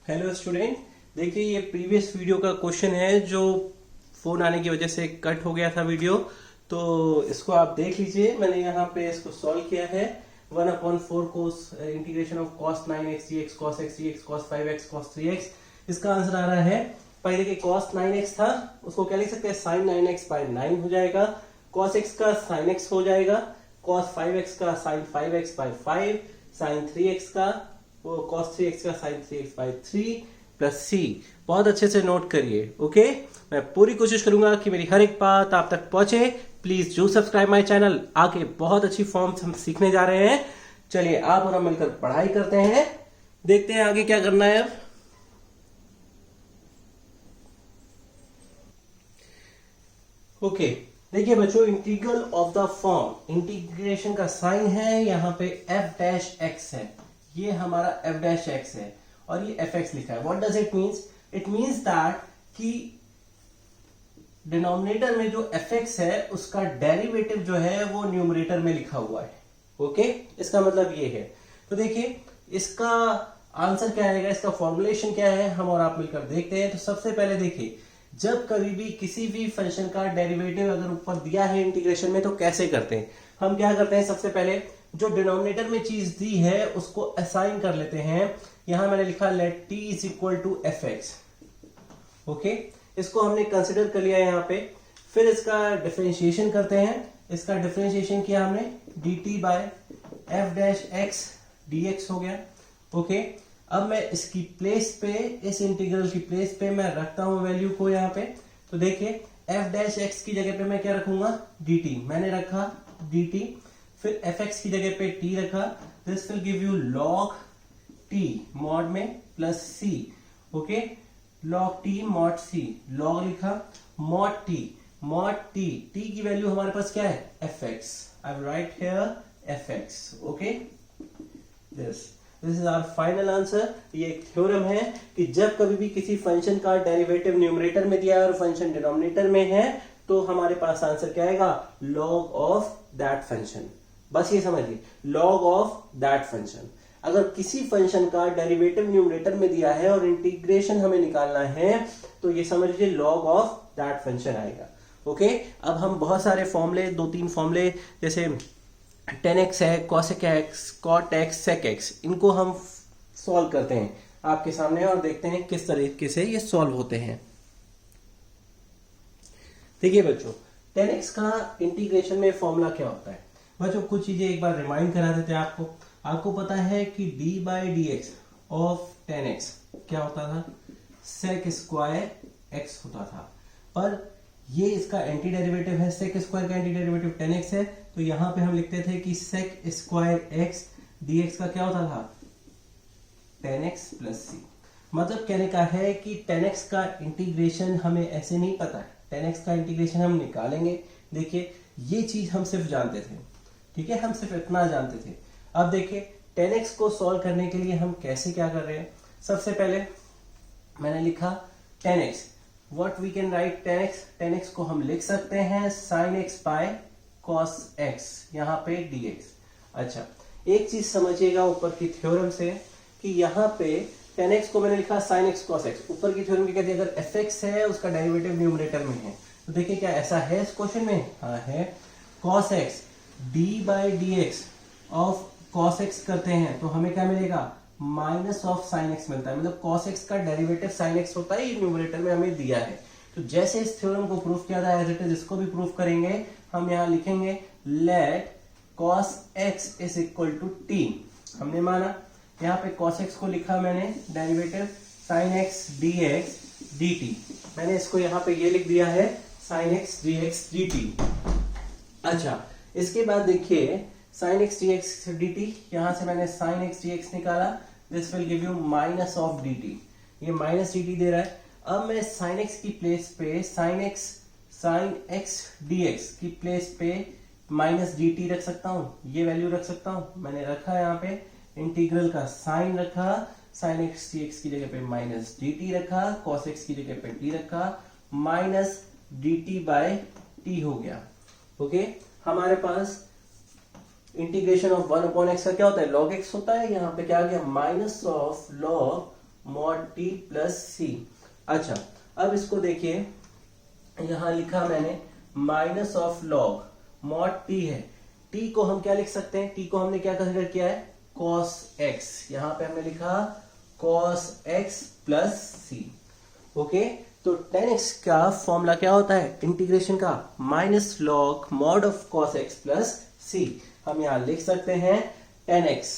Hello student, देखिए ये previous video का क्वेश्चन है जो फोन आने की वजह से कट हो गया था वीडियो। तो इसको आप देख लीजिए, मैंने यहाँ पे इसको सॉल्व किया है। 1/4 cos integration of cos 9x dx cos x dx cos 5x cos 3x। इसका आंसर आ रहा है, पहले के cos 9x था उसको क्या लिख सकते हैं, sin 9x by 9 हो जाएगा। cos x का sin x हो जाएगा, cos 5x का sin 5x by 5, sin 3x का वो cos 3x का sin 3x by 3 plus c। बहुत अच्छे से नोट करिए, ओके। मैं पूरी कोशिश करूंगा कि मेरी हर एक बात आप तक पहुंचे। Please do subscribe my channel. आगे बहुत अच्छी फॉर्म्स हम सीखने जा रहे हैं। चलिए आप और हम मिलकर पढ़ाई करते हैं, देखते हैं आगे क्या करना है। अब ओके, देखिए बच्चों, integral of the form, integration का साइन है यहाँ पे f डैश x है, ये हमारा f डैश x है और ये fx लिखा है। What does it means? It means that कि डिनोमिनेटर में जो fx है उसका डेरिवेटिव जो है वो न्यूमरेटर में लिखा हुआ है। ओके, इसका मतलब ये है। तो देखिए इसका आंसर क्या आएगा, इसका फॉर्मुलेशन क्या है, हम और आप मिलकर देखते हैं। तो सबसे पहले देखिए, जब कभी भी किसी भी फंक्शन का डेरिवेटिव अगर ऊपर दिया है इंटीग्रेशन में तो कैसे करते हैं, हम क्या करते हैं, सबसे पहले जो डिनोमिनेटर में चीज दी है उसको असाइन कर लेते हैं। यहां मैंने लिखा let t is equal to f x. Okay, इसको हमने कंसिडर कर लिया यहाँ पे। फिर इसका डिफरेंशिएशन करते हैं। इसका डिफरेंशिएशन किया हमने, dt by f dash x dx हो गया। ओके, अब मैं इसकी प्लेस पे, इस इंटीग्रल की प्लेस पे मैं रखता हूं वैल्यू को यहाँ पे। तो देखिए एफ डैश एक्स की जगह पे मैं क्या रखूंगा, dt मैंने रखा dt। फिर एफ एक्स की जगह पे t रखा, this will give you log t mod में plus c। Okay, log t mod c, log लिखा, मॉड t t की वैल्यू हमारे पास क्या है, fx। I will write here fx। Okay, this is our final answer. ये एक theorem है कि जब कभी भी किसी फंक्शन का डेरिवेटिव न्यूमरेटर में दिया है और फंक्शन डिनोमिनेटर में है तो हमारे पास आंसर क्या आएगा, log ऑफ दैट फंक्शन। बस ये समझिए, log ऑफ दैट फंक्शन। अगर किसी फंक्शन का डेरिवेटिव न्यूमरेटर में दिया है और इंटीग्रेशन हमें निकालना है तो ये समझ लीजिए log ऑफ दैट फंक्शन आएगा। ओके, अब हम बहुत सारे फॉर्मूले, 2-3 फॉर्मूले जैसे tan x है, cosec x, cot x, sec x, इनको हम सॉल्व करते हैं आपके सामने और देखते हैं किस तरीके से ये सॉल्व होते हैं। देखिए बच्चों, tan x का इंटीग्रेशन में फॉर्मूला क्या होता है। बच्चों कुछ चीजें एक बार रिमाइंड करा देते हैं आपको। आपको पता है कि d by D x of tan x क्या होता था, sec स्क्वायर x होता था। पर ये इसका एंटी डेरिवेटिव है, sec स्क्वायर का एंटी डेरिवेटिव tan x है। तो यहां पे हम लिखते थे कि sec स्क्वायर x dx का क्या होता था, tan x प्लस c। मतलब कहने का है कि tan x का इंटीग्रेशन हमें ऐसे नहीं पता है, tan x का इंटीग्रेशन हम निकालेंगे। देखिए ये चीज हम सिर्फ जानते थे, ठीक है, हम सिर्फ इतना जानते थे। अब देखिए tan x को सॉल्व करने के लिए हम कैसे क्या कर रहे हैं। सबसे पहले मैंने लिखा tan x, what we can write tan x को हम लिख सकते हैं sin x by cos x, यहाँ पे dx। अच्छा, एक चीज समझिएगा ऊपर की थ्योरम से कि यहाँ पे tan x को मैंने लिखा sin x cos x। ऊपर की थ्योरम की कहती है अगर fx है उसका डेरिवेटिव न्यूमरेटर में है तो देखिए क्या ऐसा है इस क्वेश्चन में, हाँ है। cos x d by D x of cos x करते हैं तो हमें क्या मिलेगा, माइनस ऑफ sin x मिलता है। मतलब cos x का डेरिवेटिव sin x होता है, ये न्यूमरेटर में हमें दिया है। तो जैसे इस थ्योरम को प्रूफ किया था एज इट इज इसको भी प्रूफ करेंगे। हम यहाँ लिखेंगे let cos x is equal to t। हमने माना, यहाँ पे cos x को लिखा मैंने derivative sin x dx dt। मैंने इसको यहाँ पे ये लिख दिया है sin x dx dt। अच्छा, इसके बाद देखिए sin x dx dt, यहां से मैंने sin x dx निकाला, this will give you minus of dt। ये माइनस dt दे रहा है। अब मैं sin x की प्लेस पे sin x dx की प्लेस पे माइनस dt रख सकता हूं, ये वैल्यू रख सकता हूं। मैंने रखा यहाँ पे इंटीग्रल का साइन रखा, sin x dx की जगह पे माइनस dt रखा, cos x की जगह पे t रखा, माइनस dt बाय t हो गया। ओके, हमारे पास इंटीग्रेशन ऑफ 1/x का क्या होता है, log x होता है। यहाँ पे क्या आ गया, minus of log mod t plus c. अच्छा, अब इसको देखिए, यहां लिखा मैंने minus of log mod t है। टी को हम क्या लिख सकते हैं, टी को हमने क्या कंसीडर किया है, कॉस एक्स। यहां पे हमने लिखा cos x plus c. Okay, तो tan x का फॉर्मूला क्या होता है इंटीग्रेशन का, minus log mod of cos x plus c. हम यहां लिख सकते हैं tan x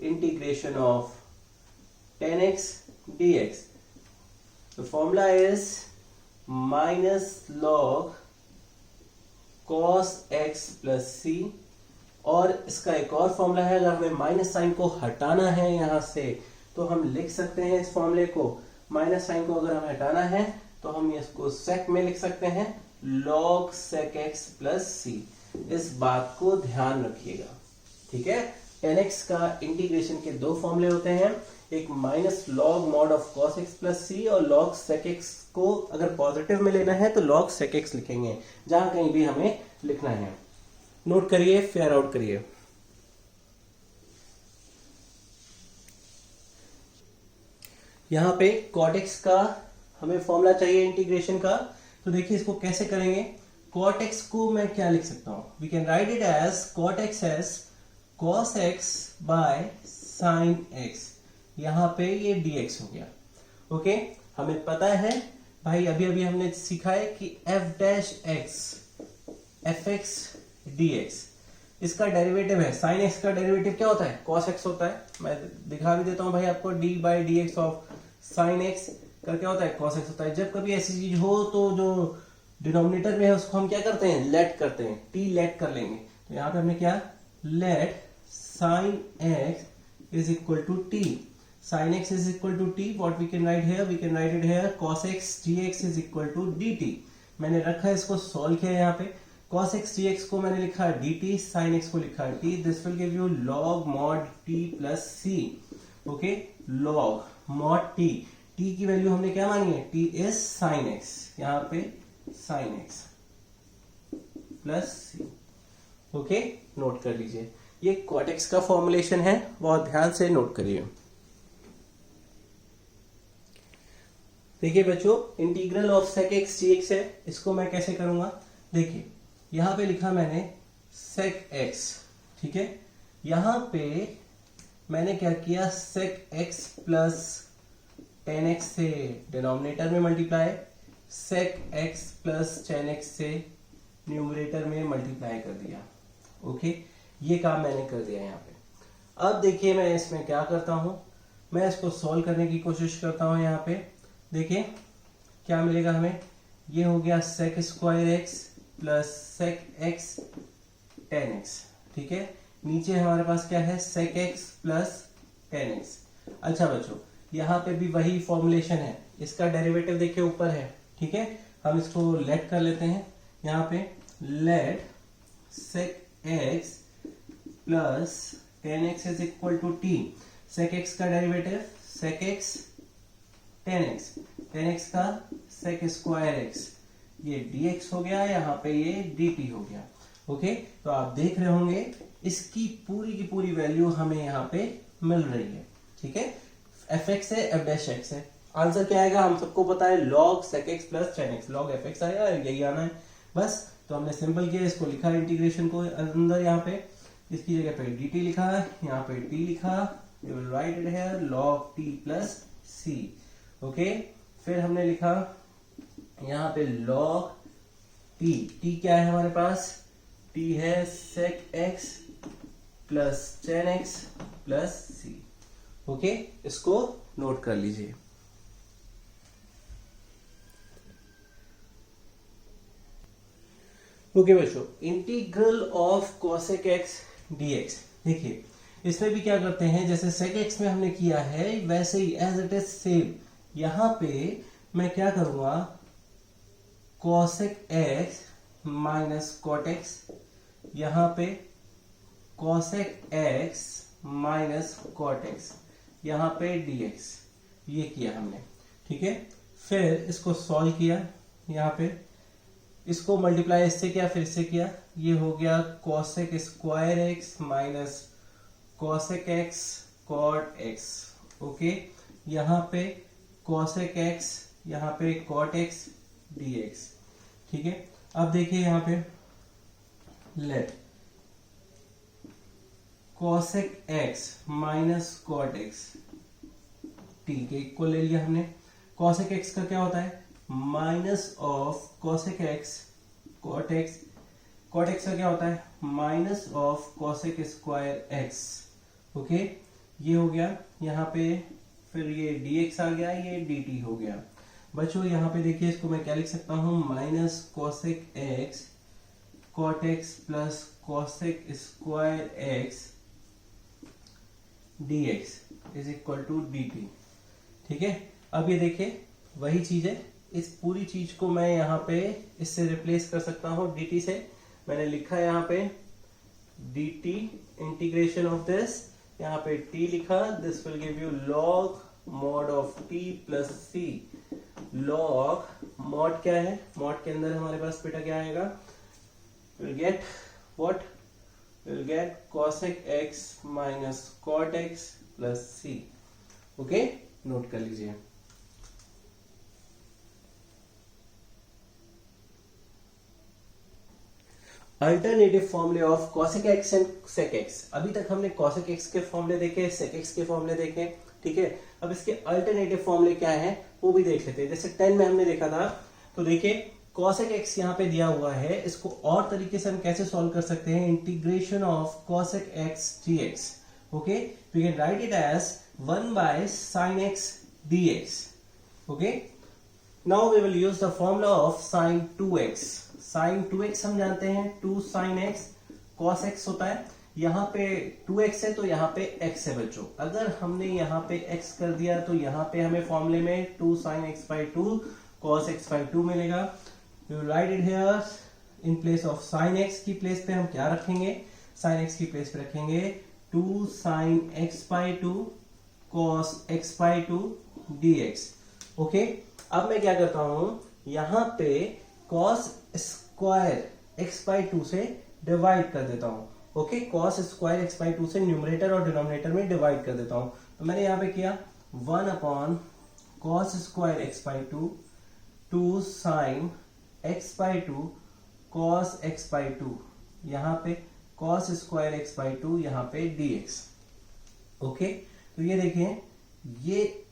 integration of tan x dx। The formula is minus log cos x plus c। और इसका एक और फॉर्मूला है, अगर हमें माइनस साइन को हटाना है यहां से तो हम लिख सकते हैं इस फॉर्मूले को, माइनस साइन को अगर हमें हटाना है तो हम इसको सेक में लिख सकते हैं log sec x plus c। इस बात को ध्यान रखिएगा, ठीक है। tan x का इंटीग्रेशन के दो फॉर्मूले होते हैं, एक minus log mod of cos x plus c और log sec x को अगर पॉजिटिव में लेना है तो log sec x लिखेंगे, जहां कहीं भी हमें लिखना है। नोट करिए, फेयर आउट करिए। यहां पे cot x का हमें फॉर्मूला चाहिए इंटीग्रेशन का, तो देखिए इसको कैसे करेंगे। cot x को मैं क्या लिख सकता हूं, we can write it as cot x as cos x by sin x। यहां पे ये dx हो गया। ओके, हमें पता है भाई, अभी अभी हमने सीखा है कि f dash x fx dx इसका डेरिवेटिव है। sin x का डेरिवेटिव क्या होता है, cos x होता है। मैं दिखा भी देता हूं भाई आपको, d by D x of sin x का क्या होता है, cos x होता है। जब कभी ऐसी चीज हो तो जो डिनोमिनेटर में है उसको हम क्या करते हैं, लेट करते हैं, t लेट कर लेंगे। तो यहाँ पे हमने क्या, let sin x is equal to t। sin x is equal to t, what we can write here, we can write it here cos x dx is equal to dt। मैंने रखा है, इसको सॉल्व किया यहाँ पे। cos x dx को मैंने लिखा है dt, sin x को लिखा है t। This will give you log mod t plus c। Okay, log mod t, t की वैल्यू हमने क्या मानी है, t is sin x, यहाँ पे sin x plus c। Okay, note कर लीजिए, ये cot x का फॉर्मुलेशन है, बहुत ध्यान से नोट करिए। देखिए बच्चों, integral of sec x dx है, इसको मैं कैसे करूंगा। देखिए यहां पे लिखा मैंने sec x, ठीक है। यहां पे मैंने क्या किया, sec x plus tan x से डिनोमिनेटर में multiply, sec x plus tan x से न्यूमरेटर में मल्टीप्लाई कर दिया। ओके, ये काम मैंने कर दिया यहाँ पे। अब देखिए मैं इसमें क्या करता हूं, मैं इसको सॉल्व करने की कोशिश करता हूं। यहाँ पे देखिए क्या मिलेगा हमें, ये हो गया sec square x plus sec x tan x, ठीक है। नीचे हमारे पास क्या है, sec x plus tan x। अच्छा बच्चों, यहाँ पे भी वही फॉर्मुलेशन है, इसका डेरिवेटिव देखिए ऊपर है, ठीक है। हम इसको लेट कर लेते हैं, यहाँ पे let sec x plus tan x is equal to t। sec x का derivative sec x tan x का sec स्क्वायर x, ये dx हो गया, यहाँ पे ये dt हो गया। ओके, तो आप देख रहे होंगे इसकी पूरी की पूरी वैल्यू हमें यहाँ पे मिल रही है, ठीक है। fx है, f डैश x है, आंसर क्या आएगा हम सबको पता है, log sec x plus tan x। log fx आएगा, यही आना है बस। तो हमने सिंपल किया, इसको लिखा इंटीग्रेशन को अंदर, यहाँ पे इसकी जगह पे dt लिखा है, यहाँ पे t लिखा, you will write it here log t plus c। Okay, फिर हमने लिखा यहाँ पे log t, t क्या है हमारे पास, t है sec x plus tan x plus c। Okay, इसको नोट कर लीजिए। ओके बच्चों, integral of cosec x dx, देखिए इसमें भी क्या करते हैं, जैसे sec x में हमने किया है वैसे ही एज इट इज सेम, यहां पे मैं क्या करूंगा, cosec x minus cot x, यहां पे cosec x minus cot x, यहां पे dx, ये किया हमने, ठीक है। फिर इसको सॉल्व किया, यहाँ पे इसको मल्टीप्लाई इससे किया, फिर इससे किया, ये हो गया cosec square x minus cosec x cot x। Okay, यहाँ पे cosec x, यहाँ पे cot x dx। ठीक है, अब देखिए यहाँ पे let cosec x minus cot x, ठीक है, इक्वल ले लिया हमने। cosec x का क्या होता है, minus of cosec x cot x, cot x का क्या होता है, minus of cosec square x। Okay, ये हो गया यहाँ पे, फिर ये dx आ गया, ये dt हो गया। बच्चों यहाँ पे देखिए, इसको मैं क्या लिख सकता हूँ, minus cosec x cot x plus cosec square x dx is equal to dt। ठीक है, अब ये देखिए वही चीज है, इस पूरी चीज को मैं यहाँ पे इससे रिप्लेस कर सकता हूँ dt से। मैंने लिखा यहाँ पे dt इंटीग्रेशन ऑफ दिस, यहाँ पे t लिखा, this will give you log mod of t plus c। log mod क्या है, mod के अंदर हमारे पास बेटा क्या आएगा, will get what, will get cosec x minus cot x plus c। Okay, note कर लीजिए। अल्टरनेटिव फॉर्मूले of cosec x and sec x। अभी तक हमने cosec x के फॉर्मूले देखे, sec x के फॉर्मूले देखे। ठीक है, अब इसके अल्टरनेटिव फॉर्मूले क्या है वो भी देख लेते हैं। जैसे 10 में हमने देखा था, तो देखिए cosec x यहाँ पे दिया हुआ है, इसको और तरीके से हम कैसे सॉल्व कर सकते हैं, integration of cosec x dx। Okay, we can write it as 1 by sin x dx। Okay, now we will use the formula of sin 2x। sin 2x हम जानते हैं, 2 sin x cos x होता है, यहाँ पे 2x है तो यहाँ पे x है बच्चों। अगर हमने यहाँ पे x कर दिया तो यहाँ पे हमें फॉर्मूले में 2 sin x by 2 cos x by 2 मिलेगा। We will write it here, in place of sin x की प्लेस पे हम क्या रखेंगे, sin x की प्लेस पे रखेंगे 2 sin x by 2 cos x by 2 dx। Okay, अब मैं क्या करता हूं, यहाँ पे cos स्क्वायर x by 2 से डिवाइड कर देता हूं। Okay, cos square x by 2 से न्यूमरेटर और डिनोमिनेटर में डिवाइड कर देता हूं। तो मैंने यहाँ पे किया 1 upon cos square x by 2 2 sin x by 2 cos x by 2, यहाँ पे cos स्क्वायर x by 2, यहाँ पे dx। ओके, तो ये देखिए, ये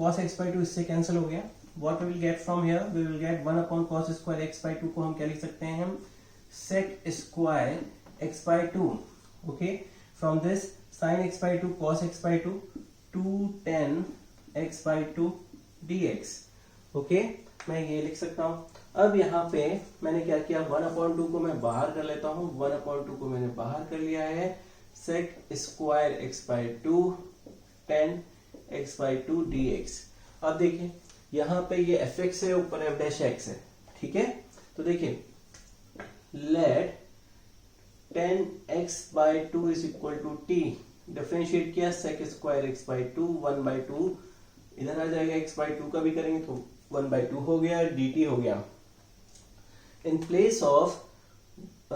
cos x by 2 इससे कैंसिल हो गया। What we will get from here, we will get 1 upon cos square x by 2 को हम क्या लिख सकते हैं, हम sec square x by 2। okay, from this sin x by 2 cos x by 2 2 tan x by 2 dx। okay, मैं ये लिख सकता हूं। अब यहाँ पे मैंने क्या किया, 1/2 को मैं बाहर कर लेता हूं, 1/2 को मैंने बाहर कर लिया है, sec square x by 2 tan x by 2 dx। अब देखिए यहाँ पे ये fx है, ऊपर f डैश x है। ठीक है, तो देखिए let tan x by 2 is equal to t, differentiate किया sec स्क्वायर x by 2 1/2 इधर आ जाएगा, x by 2 का भी करेंगे तो 1/2 हो गया, dt हो गया। In place of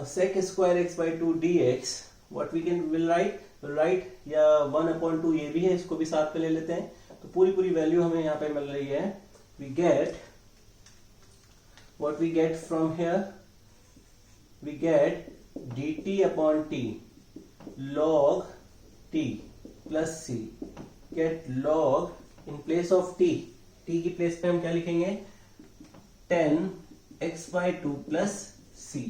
sec square x by 2 dx what we can will write या 1/2 ये भी है, इसको भी साथ में ले लेते हैं, तो पूरी पूरी वैल्यू हमें यहाँ पे मिल रही है। We get what we get from here, we get dt upon t log t plus c, get log in place of t, t की प्लेस पे हम क्या लिखेंगे, 10x by 2 प्लस c।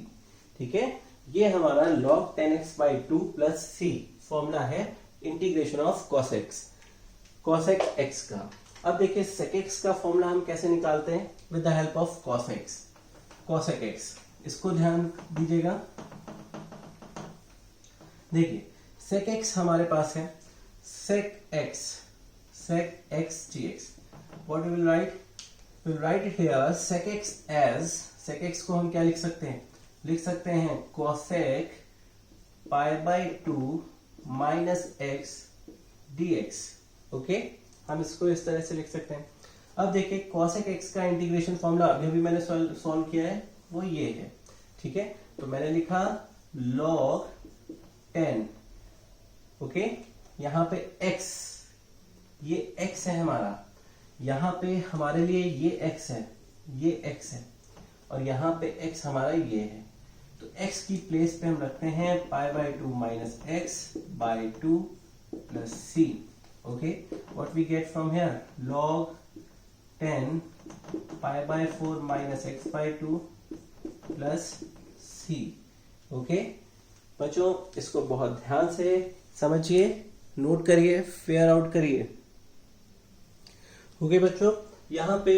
ठीक है, ये हमारा log 10x by 2 plus c formula है इंटीग्रेशन ऑफ cosec x का। अब देखिए sec x का फॉर्मूला हम कैसे निकालते हैं, with the help of cosec x। इसको ध्यान दीजिएगा, देखिए sec x हमारे पास है, sec x dx। What we will write, we will write it here sec x as, sec x को हम क्या लिख सकते हैं, लिख सकते हैं cosec pi by 2 minus x dx। Okay, हम इसको इस तरह से लिख सकते हैं। अब देखिए cosec x का इंटीग्रेशन फॉर्मूला अभी मैंने सॉल्व किया है, वो ये है। ठीक है, तो मैंने लिखा log 10, ओके, यहाँ पे x ये x है हमारा, यहाँ पे हमारे लिए ये x है, ये x है, और यहाँ पे x हमारा ये है। तो x की प्लेस पे हम रखते हैं π/2 minus x by 2 plus c। Okay, what we get from here, log 10 π/4 minus x by 2 plus c। Okay बच्चों, इसको बहुत ध्यान से समझिए, नोट करिए, फेयर आउट करिए। ओके बच्चों, यहाँ पे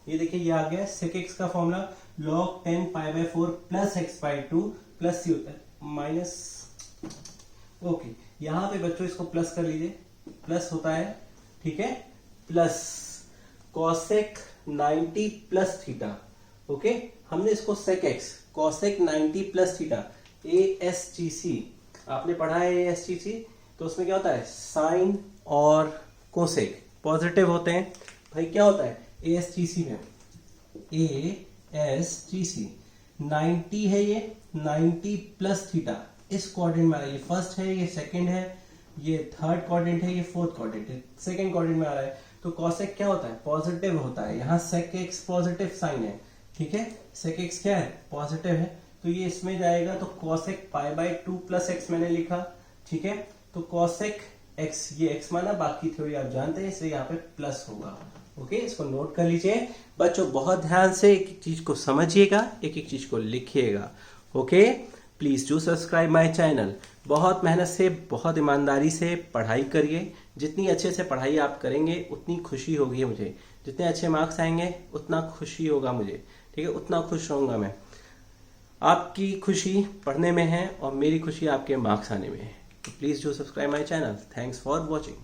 ये देखिए, ये आ गया sec x का formula, log 10 π/4 plus x by 2 plus c होता है माइनस। ओके, यहाँ पे बच्चों इसको प्लस कर लीजिए, प्लस होता है, ठीक है, plus cosec 90 plus theta. Okay, हमने इसको sec x cosec 90 plus theta ASTC, आपने पढ़ा है ASTC, तो उसमें क्या होता है, साइन और कोसेक पॉजिटिव होते हैं। भाई क्या होता है ASTC में, ASTC 90 है, ये 90 प्लस थीटा इस क्वाड्रेंट में आ रहा है, ये फर्स्ट है, ये सेकंड है, ये थर्ड क्वाड्रेंट है, ये फोर्थ क्वाड्रेंट है, सेकंड क्वाड्रेंट में आ रहा है। तो कॉसेक क्या होता है, पॉजिटिव होता है। यहाँ sec x पॉजिटिव साइन है, ठीक है, sec x क्या है, पॉजिटिव है, तो ये इसमें जाएगा, तो cosec π/2 प्लस x मैंने लिखा, ठीक है। तो cosec x, ये x माना, बाकी थ्योरी आप जानते हैं, इसलिए यहाँ पे प्लस होगा। ओके, इसको नोट कर लीजिए बच्चों, बहुत ध्यान से एक एक चीज को समझिएगा, एक एक चीज को लिखिएगा। Okay, please do subscribe my channel. बहुत मेहनत से, बहुत ईमानदारी से पढ़ाई करिए। जितनी अच्छे से पढ़ाई आप करेंगे उतनी खुशी होगी मुझे, जितने अच्छे मार्क्स आएंगे उतना खुशी होगा मुझे, ठीक है, उतना खुश रहूंगा मैं। आपकी खुशी पढ़ने में है और मेरी खुशी आपके मार्क्स आने में है। तो please do subscribe my channel. Thanks for watching.